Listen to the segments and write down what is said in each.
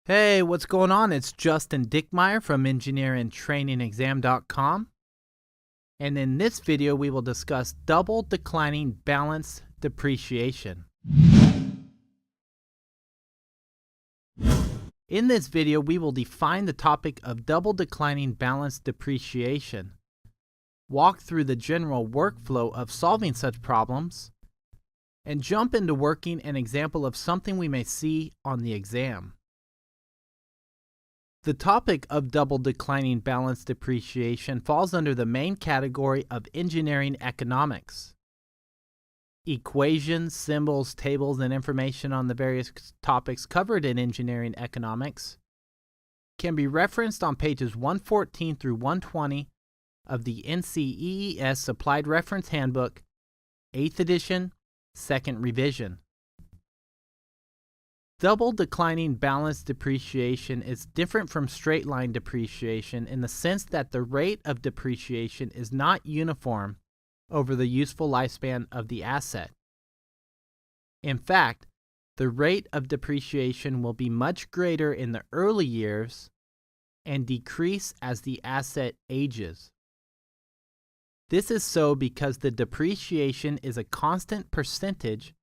Hey, what's going on? It's Justin Dickmeyer from engineeringtrainingexam.com. And in this video, we will discuss double declining balance depreciation. In this video, we will define the topic of double declining balance depreciation, walk through the general workflow of solving such problems, and jump into working an example of something we may see on the exam. The topic of double declining balance depreciation falls under the main category of engineering economics. Equations, symbols, tables, and information on the various topics covered in engineering economics can be referenced on pages 114 through 120 of the NCEES Supplied Reference Handbook, 8th edition, 2nd revision. Double declining balance depreciation is different from straight line depreciation in the sense that the rate of depreciation is not uniform over the useful lifespan of the asset. In fact, the rate of depreciation will be much greater in the early years and decrease as the asset ages. This is so because the depreciation is a constant percentage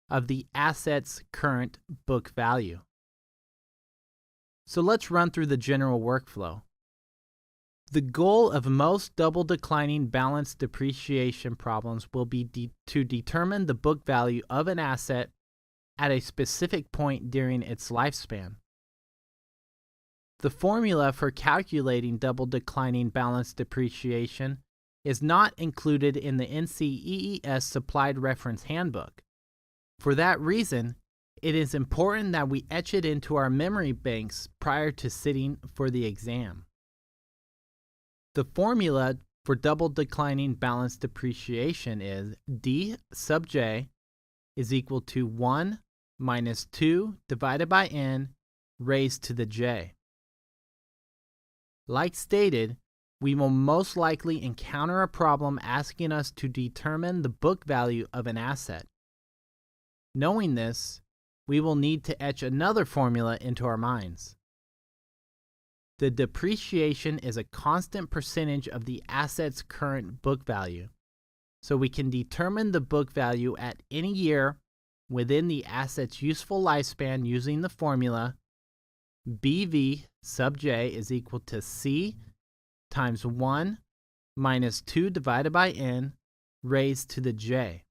of the asset's current book value. So let's run through the general workflow. The goal of most double declining balance depreciation problems will be to determine the book value of an asset at a specific point during its lifespan. The formula for calculating double declining balance depreciation is not included in the NCEES Supplied Reference Handbook. For that reason, it is important that we etch it into our memory banks prior to sitting for the exam. The formula for double declining balance depreciation is D sub j is equal to 1 minus 2 divided by n raised to the j. Like stated, we will most likely encounter a problem asking us to determine the book value of an asset. Knowing this, we will need to etch another formula into our minds. The depreciation is a constant percentage of the asset's current book value, so we can determine the book value at any year within the asset's useful lifespan using the formula BV sub j is equal to C times 1 minus 2 divided by n raised to the j,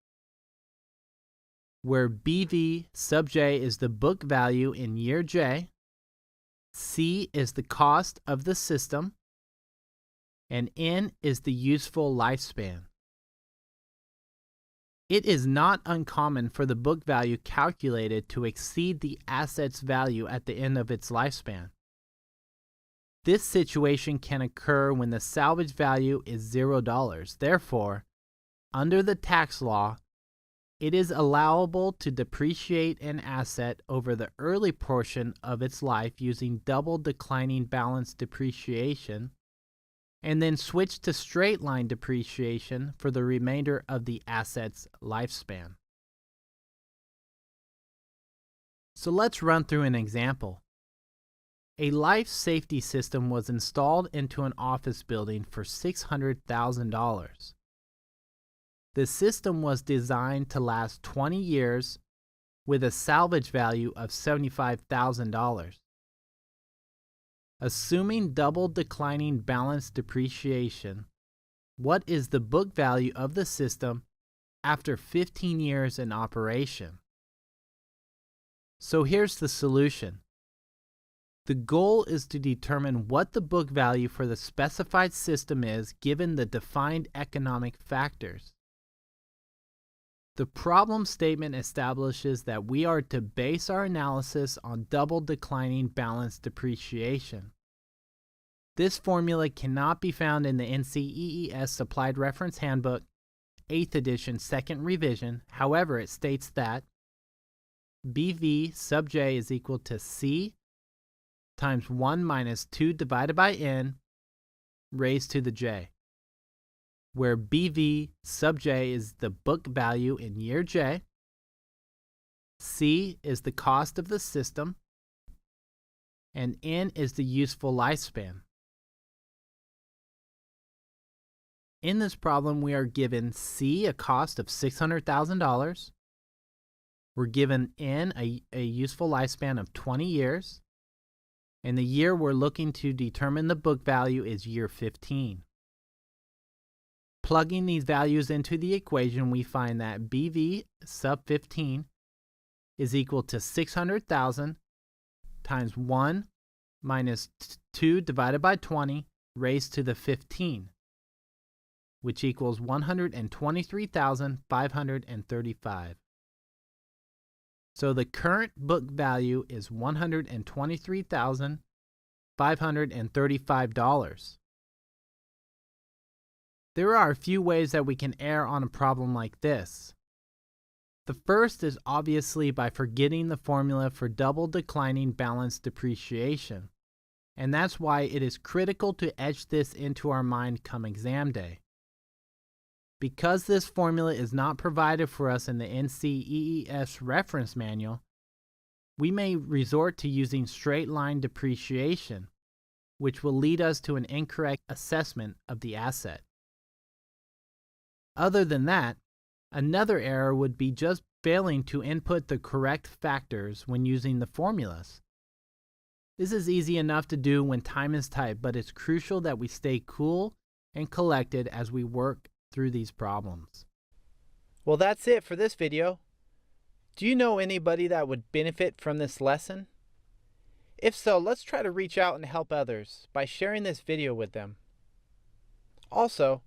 where BV sub j is the book value in year j, C is the cost of the system, and n is the useful lifespan. It is not uncommon for the book value calculated to exceed the asset's value at the end of its lifespan. This situation can occur when the salvage value is $0. Therefore, under the tax law, it is allowable to depreciate an asset over the early portion of its life using double declining balance depreciation, and then switch to straight line depreciation for the remainder of the asset's lifespan. So let's run through an example. A life safety system was installed into an office building for $600,000. The system was designed to last 20 years with a salvage value of $75,000. Assuming double declining balance depreciation, what is the book value of the system after 15 years in operation? So here's the solution. The goal is to determine what the book value for the specified system is given the defined economic factors. The problem statement establishes that we are to base our analysis on double declining balance depreciation. This formula cannot be found in the NCEES Supplied Reference Handbook, 8th edition, 2nd revision. However, it states that BV sub j is equal to C times 1 minus 2 divided by n raised to the j, where BV sub j is the book value in year j, C is the cost of the system, and N is the useful lifespan. In this problem, we are given C, a cost of $600,000. We're given N, a useful lifespan of 20 years. And the year we're looking to determine the book value is year 15. Plugging these values into the equation, we find that BV sub 15 is equal to 600,000 times 1 minus 2 divided by 20 raised to the 15, which equals 123,535. So the current book value is $123,535. There are a few ways that we can err on a problem like this. The first is obviously by forgetting the formula for double declining balanced depreciation, and that's why it is critical to etch this into our mind come exam day. Because this formula is not provided for us in the NCEES reference manual, we may resort to using straight line depreciation, which will lead us to an incorrect assessment of the asset. Other than that, another error would be just failing to input the correct factors when using the formulas. This is easy enough to do when time is tight, but it's crucial that we stay cool and collected as we work through these problems. Well, that's it for this video. Do you know anybody that would benefit from this lesson? If so, let's try to reach out and help others by sharing this video with them. Also,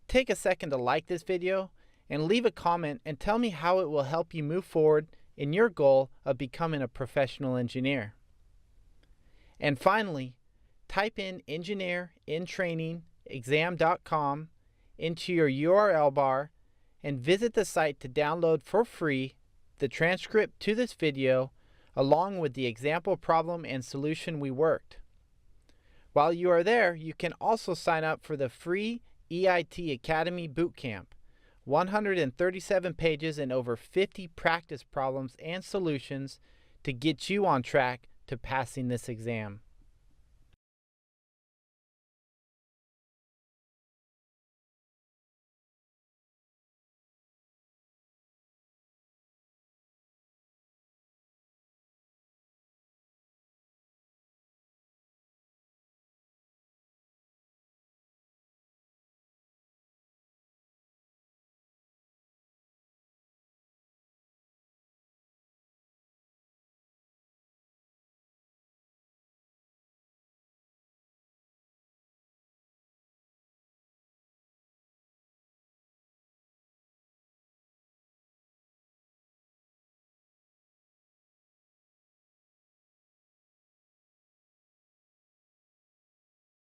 take a second to like this video and leave a comment and tell me how it will help you move forward in your goal of becoming a professional engineer. And finally, type in engineerintrainingexam.com into your URL bar and visit the site to download for free the transcript to this video along with the example problem and solution we worked. While you are there, you can also sign up for the free EIT Academy Bootcamp, 137 pages and over 50 practice problems and solutions to get you on track to passing this exam.